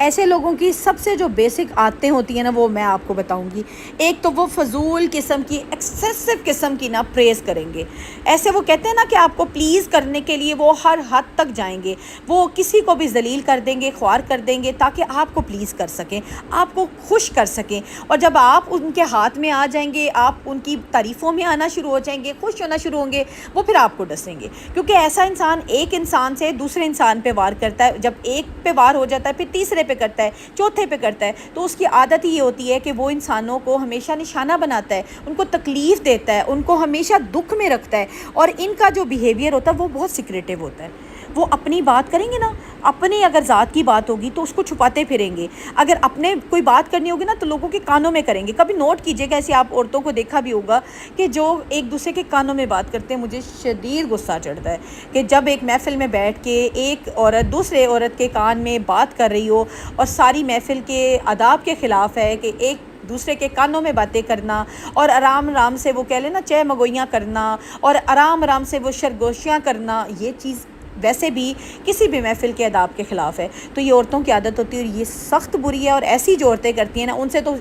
ایسے لوگوں کی سب سے جو بیسک عادتیں ہوتی ہیں نا وہ میں آپ کو بتاؤں گی. ایک تو وہ فضول قسم کی ایکسیسو قسم کی نا پریز کریں گے. ایسے وہ کہتے ہیں نا کہ آپ کو پلیز کرنے کے لیے وہ ہر حد تک جائیں گے, وہ کسی کو بھی ذلیل کر دیں گے, خوار کر دیں گے تاکہ آپ کو پلیز کر سکیں, آپ کو خوش کر سکیں. اور جب آپ ان کے ہاتھ میں آ جائیں گے, آپ ان کی تعریفوں میں آنا شروع ہو جائیں گے, خوش ہونا شروع ہوں گے, وہ پھر آپ کو ڈسیں گے. کیونکہ ایسا انسان ایک انسان سے دوسرے انسان پہ وار کرتا ہے, جب ایک پہ وار ہو جاتا ہے پھر تیسرے پہ کرتا ہے, چوتھے پہ کرتا ہے, تو اس کی عادت یہ ہوتی ہے کہ وہ انسانوں کو ہمیشہ نشانہ بناتا ہے, ان کو تکلیف دیتا ہے, ان کو ہمیشہ دکھ میں رکھتا ہے. اور ان کا جو بیہیویئر ہوتا ہے وہ بہت سیکریٹیو ہوتا ہے. وہ اپنی بات کریں گے نا, اپنی اگر ذات کی بات ہوگی تو اس کو چھپاتے پھریں گے. اگر اپنے کوئی بات کرنی ہوگی نا تو لوگوں کے کانوں میں کریں گے. کبھی نوٹ کیجئے گا, ایسے آپ عورتوں کو دیکھا بھی ہوگا کہ جو ایک دوسرے کے کانوں میں بات کرتے ہیں, مجھے شدید غصہ چڑھتا ہے کہ جب ایک محفل میں بیٹھ کے ایک عورت دوسرے عورت کے کان میں بات کر رہی ہو اور ساری محفل کے آداب کے خلاف ہے کہ ایک دوسرے کے کانوں میں باتیں کرنا اور آرام آرام سے وہ کہہ لیں نا چہ مگوئیاں کرنا اور آرام آرام سے وہ سرگوشیاں کرنا, یہ چیز ویسے بھی کسی بھی محفل کے آداب کے خلاف ہے. تو یہ عورتوں کی عادت ہوتی ہے اور یہ سخت بری ہے, اور ایسی جو عورتیں کرتی ہیں نا ان سے تو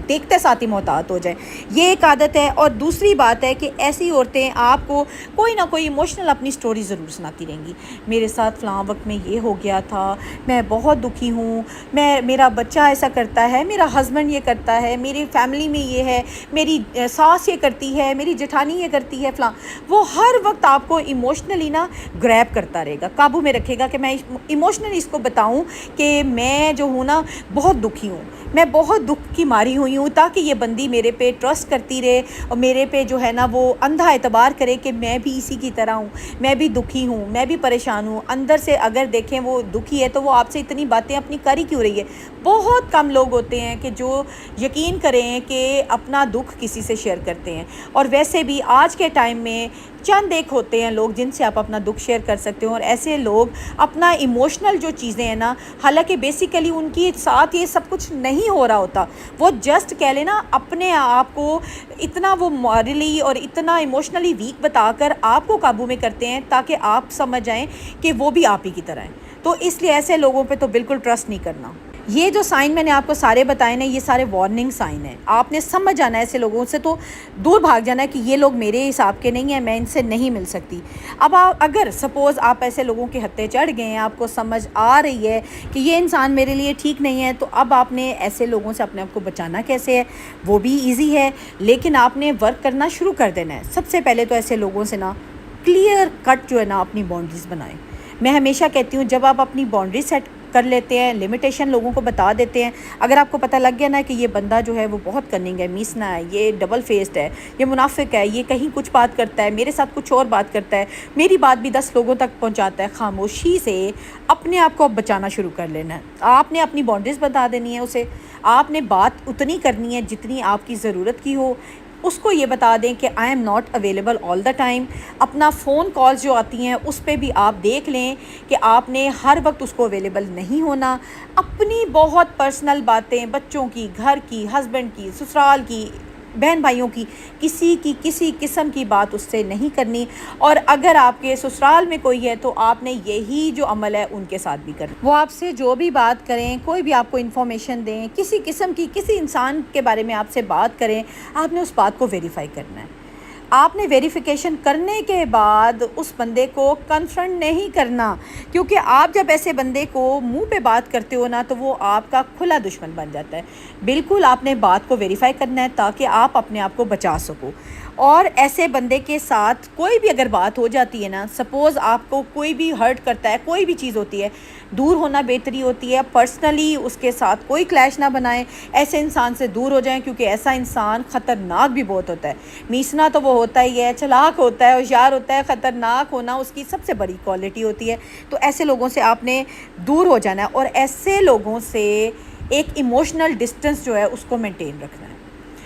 دیکھتے ساتھ ہی محتاط ہو جائیں. یہ ایک عادت ہے. اور دوسری بات ہے کہ ایسی عورتیں آپ کو کوئی نہ کوئی ایموشنل اپنی سٹوری ضرور سناتی رہیں گی. میرے ساتھ فلاں وقت میں یہ ہو گیا تھا, میں بہت دکھی ہوں, میرا بچہ ایسا کرتا ہے, میرا ہسبینڈ یہ کرتا ہے, میری فیملی میں یہ ہے, میری ساس یہ کرتی ہے, میری جٹھانی یہ کرتی ہے, فلاں. وہ ہر وقت آپ کو ایموشنلی نا گریب کرتا رہے گا, قابو میں رکھے گا کہ میں ایموشنلی اس کو بتاؤں کہ میں جو ہوں نا بہت دکھی ہوں, میں بہت دکھ کی ماری ہوئی ہوں, تاکہ یہ بندی میرے پہ ٹرسٹ کرتی رہے اور میرے پہ جو ہے نا وہ اندھا اعتبار کرے کہ میں بھی اسی کی طرح ہوں, میں بھی دکھی ہوں, میں بھی پریشان ہوں. اندر سے اگر دیکھیں وہ دکھی ہے تو وہ آپ سے اتنی باتیں اپنی کر ہی کیوں رہی ہے. بہت کم لوگ ہوتے ہیں کہ جو یقین کریں کہ اپنا دکھ کسی سے شیئر کرتے ہیں. اور ویسے بھی آج کے ٹائم میں چند ایک ہوتے ہیں لوگ جن سے آپ اپنا دکھ شیئر کر سکتے ہو, اور ایسے لوگ اپنا ایموشنل جو چیزیں ہیں نا, حالانکہ بیسیکلی ان کی ساتھ یہ سب کچھ نہیں ہو رہا ہوتا, وہ جسٹ کہہ لیں نا اپنے آپ کو اتنا وہ مورلی اور اتنا ایموشنلی ویک بتا کر آپ کو قابو میں کرتے ہیں تاکہ آپ سمجھ جائیں کہ وہ بھی آپ ہی کی طرح ہیں. تو اس لیے ایسے لوگوں پہ تو بالکل ٹرسٹ نہیں کرنا. یہ جو سائن میں نے آپ کو سارے بتائے نا, یہ سارے وارننگ سائن ہیں. آپ نے سمجھ جانا ہے ایسے لوگوں سے, تو دور بھاگ جانا ہے کہ یہ لوگ میرے حساب کے نہیں ہیں, میں ان سے نہیں مل سکتی. اب اگر سپوز آپ ایسے لوگوں کے ہتھے چڑھ گئے ہیں, آپ کو سمجھ آ رہی ہے کہ یہ انسان میرے لیے ٹھیک نہیں ہے, تو اب آپ نے ایسے لوگوں سے اپنے آپ کو بچانا کیسے ہے, وہ بھی ایزی ہے, لیکن آپ نے ورک کرنا شروع کر دینا ہے. سب سے پہلے تو ایسے لوگوں سے نا کلیئر کٹ جو ہے نا اپنی باؤنڈریز بنائیں. میں ہمیشہ کہتی ہوں جب آپ اپنی باؤنڈری سیٹ کر لیتے ہیں, لمیٹیشن لوگوں کو بتا دیتے ہیں, اگر آپ کو پتہ لگ گیا نا کہ یہ بندہ جو ہے وہ بہت کننگ ہے, میسنا ہے, یہ ڈبل فیسڈ ہے, یہ منافق ہے, یہ کہیں کچھ بات کرتا ہے, میرے ساتھ کچھ اور بات کرتا ہے, میری بات بھی 10 لوگوں تک پہنچاتا ہے, خاموشی سے اپنے آپ کو اب بچانا شروع کر لینا ہے. آپ نے اپنی باؤنڈریز بتا دینی ہے اسے, آپ نے بات اتنی کرنی ہے جتنی آپ کی ضرورت کی ہو. اس کو یہ بتا دیں کہ I am not available all the time. اپنا فون کالز جو آتی ہیں اس پہ بھی آپ دیکھ لیں کہ آپ نے ہر وقت اس کو اویلیبل نہیں ہونا. اپنی بہت پرسنل باتیں, بچوں کی, گھر کی, ہسبینڈ کی, سسرال کی, بہن بھائیوں کی, کسی قسم کی بات اس سے نہیں کرنی. اور اگر آپ کے سسرال میں کوئی ہے تو آپ نے یہی جو عمل ہے ان کے ساتھ بھی کرنا. وہ آپ سے جو بھی بات کریں, کوئی بھی آپ کو انفارمیشن دیں, کسی قسم کی کسی انسان کے بارے میں آپ سے بات کریں, آپ نے اس بات کو ویریفائی کرنا ہے. آپ نے ویریفیکیشن کرنے کے بعد اس بندے کو کنفرنٹ نہیں کرنا, کیونکہ آپ جب ایسے بندے کو منہ پہ بات کرتے ہو نا تو وہ آپ کا کھلا دشمن بن جاتا ہے. بالکل آپ نے بات کو ویریفائی کرنا ہے تاکہ آپ اپنے آپ کو بچا سکو. اور ایسے بندے کے ساتھ کوئی بھی اگر بات ہو جاتی ہے نا, سپوز آپ کو کوئی بھی ہرٹ کرتا ہے, کوئی بھی چیز ہوتی ہے, دور ہونا بہتری ہوتی ہے. پرسنلی اس کے ساتھ کوئی کلیش نہ بنائیں, ایسے انسان سے دور ہو جائیں, کیونکہ ایسا انسان خطرناک بھی بہت ہوتا ہے. میسنا تو وہ ہوتا ہی ہے, چلاک ہوتا ہے, ہوشیار ہوتا ہے, خطرناک ہونا اس کی سب سے بڑی کوالٹی ہوتی ہے. تو ایسے لوگوں سے آپ نے دور ہو جانا ہے, اور ایسے لوگوں سے ایک ایموشنل ڈسٹنس جو ہے اس کو مینٹین رکھنا ہے.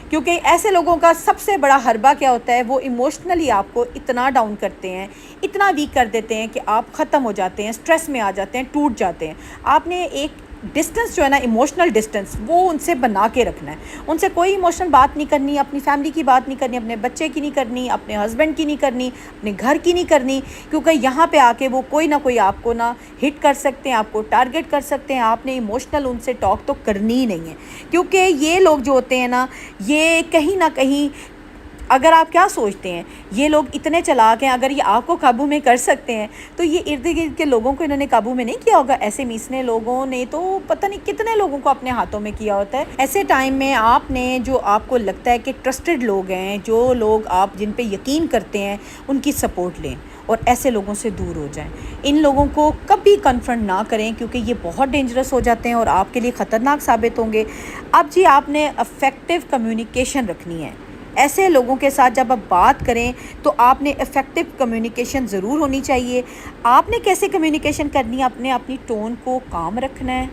کیونکہ ایسے لوگوں کا سب سے بڑا حربہ کیا ہوتا ہے, وہ ایموشنلی آپ کو اتنا ڈاؤن کرتے ہیں, اتنا ویک کر دیتے ہیں کہ آپ ختم ہو جاتے ہیں, سٹریس میں آ جاتے ہیں, ٹوٹ جاتے ہیں. آپ نے ایک ڈسٹنس جو ہے نا ایموشنل ڈسٹنس وہ ان سے بنا کے رکھنا ہے. ان سے کوئی ایموشنل بات نہیں کرنی, اپنی فیملی کی بات نہیں کرنی, اپنے بچے کی نہیں کرنی, اپنے ہسبینڈ کی نہیں کرنی, اپنے گھر کی نہیں کرنی, کیونکہ یہاں پہ آ کے وہ کوئی نہ کوئی آپ کو نہ ہٹ کر سکتے ہیں, آپ کو ٹارگٹ کر سکتے ہیں. آپ نے ایموشنل ان سے ٹاک تو کرنی ہی نہیں ہے, کیونکہ یہ لوگ جو ہوتے ہیں نا یہ کہیں نہ کہیں, اگر آپ کیا سوچتے ہیں یہ لوگ اتنے چلاک ہیں, اگر یہ آپ کو قابو میں کر سکتے ہیں تو یہ ارد گرد کے لوگوں کو انہوں نے قابو میں نہیں کیا ہوگا. ایسے میسنے لوگوں نے تو پتہ نہیں کتنے لوگوں کو اپنے ہاتھوں میں کیا ہوتا ہے. ایسے ٹائم میں آپ نے جو آپ کو لگتا ہے کہ ٹرسٹڈ لوگ ہیں, جو لوگ آپ جن پہ یقین کرتے ہیں, ان کی سپورٹ لیں اور ایسے لوگوں سے دور ہو جائیں. ان لوگوں کو کبھی کنفرنٹ نہ کریں کیونکہ یہ بہت ڈینجرس ہو جاتے ہیں اور آپ کے لیے خطرناک ثابت ہوں گے. اب جی آپ نے افیکٹو کمیونیکیشن رکھنی ہے. ایسے لوگوں کے ساتھ جب آپ بات کریں تو آپ نے افیکٹو کمیونیکیشن ضرور ہونی چاہیے. آپ نے کیسے کمیونیکیشن کرنی ہے؟ آپ نے اپنی ٹون کو کام رکھنا ہے,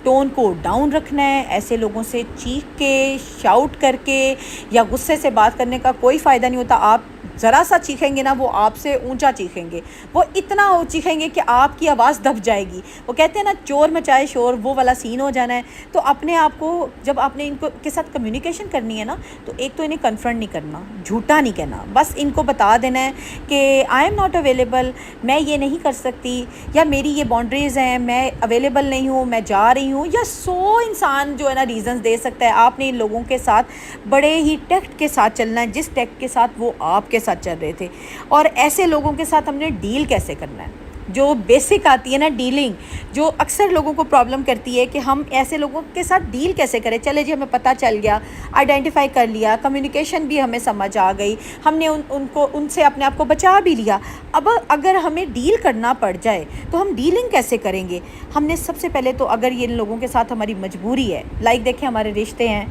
ٹون کو ڈاؤن رکھنا ہے. ایسے لوگوں سے چیخ کے, شاؤٹ کر کے یا غصے سے بات کرنے کا کوئی فائدہ نہیں ہوتا. آپ ذرا سا چیخیں گے نا وہ آپ سے اونچا چیخیں گے, وہ اتنا چیخیں گے کہ آپ کی آواز دب جائے گی. وہ کہتے ہیں نا چور مچائے شور, وہ والا سین ہو جانا ہے. تو اپنے آپ کو جب آپ نے ان کو کے ساتھ کمیونیکیشن کرنی ہے نا تو ایک تو انہیں کنفرنٹ نہیں کرنا, جھوٹا نہیں کہنا, بس ان کو بتا دینا ہے کہ آئی ایم ناٹ اویلیبل, میں یہ نہیں کر سکتی, یا میری یہ باؤنڈریز ہیں, میں اویلیبل نہیں ہوں, میں جا رہی ہوں, یا 100 انسان جو ہے نا ریزنز دے سکتا ہے. آپ نے ان لوگوں کے ساتھ بڑے ہی ٹیکٹ کے ساتھ چلنا ہے, جس ٹیکٹ کے ساتھ وہ آپ کے ساتھ چل رہے تھے. اور ایسے لوگوں کے ساتھ ہم نے ڈیل کیسے کرنا ہے, جو بیسک آتی ہے نا ڈیلنگ, جو اکثر لوگوں کو پرابلم کرتی ہے کہ ہم ایسے لوگوں کے ساتھ ڈیل کیسے کریں. چلے جی ہمیں پتہ چل گیا, آئیڈینٹیفائی کر لیا, کمیونیکیشن بھی ہمیں سمجھ آ گئی, ہم نے ان سے اپنے آپ کو بچا بھی لیا. اب اگر ہمیں ڈیل کرنا پڑ جائے تو ہم ڈیلنگ کیسے کریں گے؟ ہم نے سب سے پہلے تو, اگر یہ ان لوگوں کے ساتھ ہماری مجبوری ہے, لائک دیکھیں ہمارے رشتے ہیں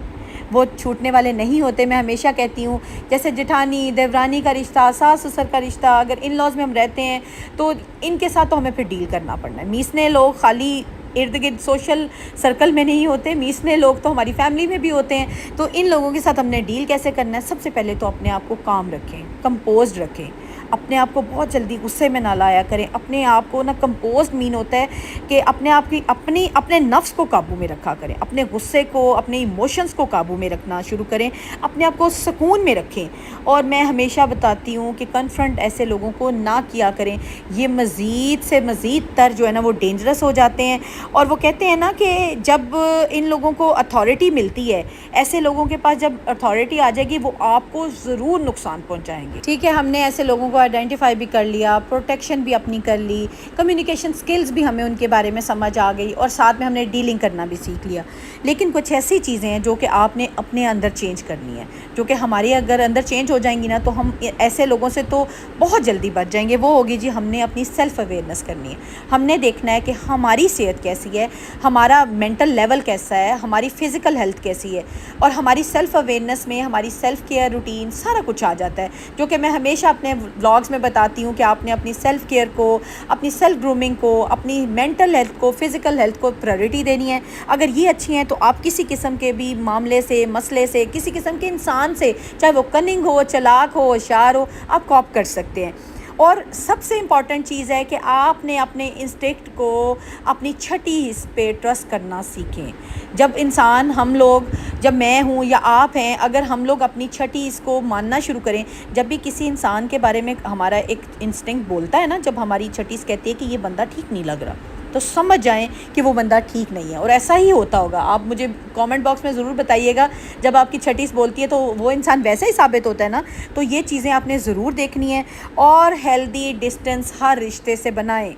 وہ چھوٹنے والے نہیں ہوتے. میں ہمیشہ کہتی ہوں جیسے جٹھانی دیورانی کا رشتہ, ساس سسر کا رشتہ, اگر ان لاز میں ہم رہتے ہیں تو ان کے ساتھ تو ہمیں پھر ڈیل کرنا پڑنا ہے. میسنے لوگ خالی ارد گرد سوشل سرکل میں نہیں ہوتے, میسنے لوگ تو ہماری فیملی میں بھی ہوتے ہیں. تو ان لوگوں کے ساتھ ہم نے ڈیل کیسے کرنا ہے؟ سب سے پہلے تو اپنے آپ کو کام رکھیں, کمپوزڈ رکھیں, اپنے آپ کو بہت جلدی غصے میں نہ لایا کریں. اپنے آپ کو نہ کمپوزڈ مین ہوتا ہے کہ اپنے آپ کی اپنے نفس کو قابو میں رکھا کریں, اپنے غصے کو, اپنے ایموشنز کو قابو میں رکھنا شروع کریں, اپنے آپ کو سکون میں رکھیں. اور میں ہمیشہ بتاتی ہوں کہ کنفرنٹ ایسے لوگوں کو نہ کیا کریں, یہ مزید سے مزید تر جو ہے نا وہ ڈینجرس ہو جاتے ہیں. اور وہ کہتے ہیں نا کہ جب ان لوگوں کو اتھارٹی ملتی ہے, ایسے لوگوں کے پاس جب اتھارٹی آ جائے گی وہ آپ کو ضرور نقصان پہنچائیں گے. ٹھیک ہے, ہم نے ایسے لوگوں کو آئیڈینٹیفائی بھی کر لیا, پروٹیکشن بھی اپنی کر لی, کمیونیکیشن سکلز بھی ہمیں ان کے بارے میں سمجھ آ گئی, اور ساتھ میں ہم نے ڈیلنگ کرنا بھی سیکھ لیا. لیکن کچھ ایسی چیزیں ہیں جو کہ آپ نے اپنے اندر چینج کرنی ہے, جو کہ ہماری اگر اندر چینج ہو جائیں گی نا تو ہم ایسے لوگوں سے تو بہت جلدی بچ جائیں گے. وہ ہوگی جی ہم نے اپنی سیلف اویئرنیس کرنی ہے. ہم نے دیکھنا ہے کہ ہماری صحت کیسی ہے, ہمارا مینٹل لیول کیسا ہے, ہماری فزیکل ہیلتھ کیسی ہے, اور ہماری سیلف اویئرنیس میں ہماری سیلف کیئر روٹین سارا کچھ آ جاتا ہے, جو کہ میں ہمیشہ اپنے ولاگز میں بتاتی ہوں کہ آپ نے اپنی سیلف کیئر کو, اپنی سیلف گرومنگ کو, اپنی مینٹل ہیلتھ کو, فزیکل ہیلتھ کو پرائیورٹی دینی ہے. اگر یہ اچھی ہیں تو آپ کسی قسم کے بھی معاملے سے, مسئلے سے, کسی قسم کے انسان سے, چاہے وہ کننگ ہو, چلاک ہو, ہوشیار ہو, آپ کوپ کر سکتے ہیں. اور سب سے امپورٹنٹ چیز ہے کہ آپ نے اپنے انسٹنکٹ کو, اپنی چھٹی حص پہ ٹرسٹ کرنا سیکھیں. جب انسان, ہم لوگ, جب میں ہوں یا آپ ہیں, اگر ہم لوگ اپنی چھٹی اس کو ماننا شروع کریں, جب بھی کسی انسان کے بارے میں ہمارا ایک انسٹنکٹ بولتا ہے نا, جب ہماری چھٹیس کہتی ہے کہ یہ بندہ ٹھیک نہیں لگ رہا, تو سمجھ جائیں کہ وہ بندہ ٹھیک نہیں ہے. اور ایسا ہی ہوتا ہوگا. آپ مجھے کامنٹ باکس میں ضرور بتائیے گا جب آپ کی چھٹیس بولتی ہے تو وہ انسان ویسا ہی ثابت ہوتا ہے نا. تو یہ چیزیں آپ نے ضرور دیکھنی ہے. اور ہیلدی ڈسٹنس ہر رشتے سے بنائیں.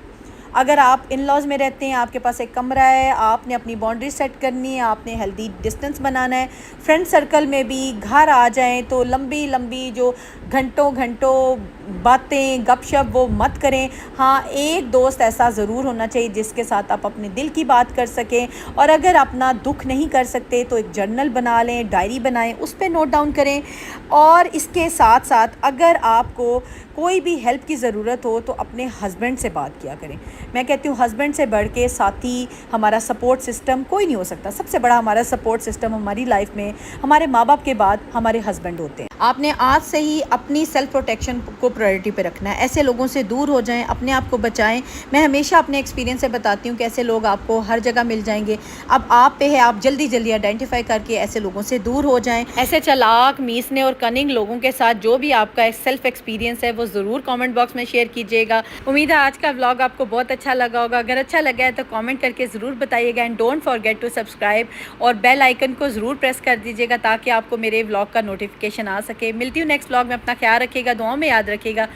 اگر آپ ان لاز میں رہتے ہیں, آپ کے پاس ایک کمرہ ہے, آپ نے اپنی باؤنڈری سیٹ کرنی ہے, آپ نے ہیلدی ڈسٹنس بنانا ہے. فرینڈ سرکل میں بھی گھر آ جائیں تو لمبی لمبی جو گھنٹوں باتیں, گپ شپ وہ مت کریں. ہاں, ایک دوست ایسا ضرور ہونا چاہیے جس کے ساتھ آپ اپنے دل کی بات کر سکیں. اور اگر اپنا دکھ نہیں کر سکتے تو ایک جرنل بنا لیں, ڈائری بنائیں, اس پہ نوٹ ڈاؤن کریں. اور اس کے ساتھ ساتھ اگر آپ کو کوئی بھی ہیلپ کی ضرورت ہو تو اپنے ہسبینڈ سے بات کیا کریں. میں کہتی ہوں ہسبینڈ سے بڑھ کے ساتھی, ہمارا سپورٹ سسٹم کوئی نہیں ہو سکتا. سب سے بڑا ہمارا سپورٹ سسٹم ہماری لائف میں ہمارے ماں باپ کے بعد ہمارے ہسبینڈ ہوتے ہیں. آپ نے آج سے ہی اپنی سیلف پروٹیکشن کو پرائرٹی پہ رکھنا ہے. ایسے لوگوں سے دور ہو جائیں, اپنے آپ کو بچائیں. میں ہمیشہ اپنے ایکسپیرینس سے بتاتی ہوں کہ ایسے لوگ آپ کو ہر جگہ مل جائیں گے. اب آپ پہ ہے آپ جلدی جلدی آئیڈینٹیفائی کر کے ایسے لوگوں سے دور ہو جائیں. ایسے چلاک, میسنے اور کننگ لوگوں کے ساتھ جو بھی آپ کا سیلف ایکسپیرینس ہے وہ ضرور کامنٹ باکس میں شیئر کیجیے گا. امید ہے آج کا ولاگ آپ کو بہت اچھا لگا ہوگا. اگر اچھا لگا ہے تو کامنٹ کر کے ضرور بتائیے گا. And don't forget to subscribe اور بیل آئیکن کو ضرور پریس کر دیجیے گا تاکہ آپ کو میرے ولاگ کا نوٹیفیکیشن آ سکے. ملتی ہوں نیکسٹ ولاگ میں. اپنا خیال رکھیے گا, دعاؤں میں یاد رکھیے گا.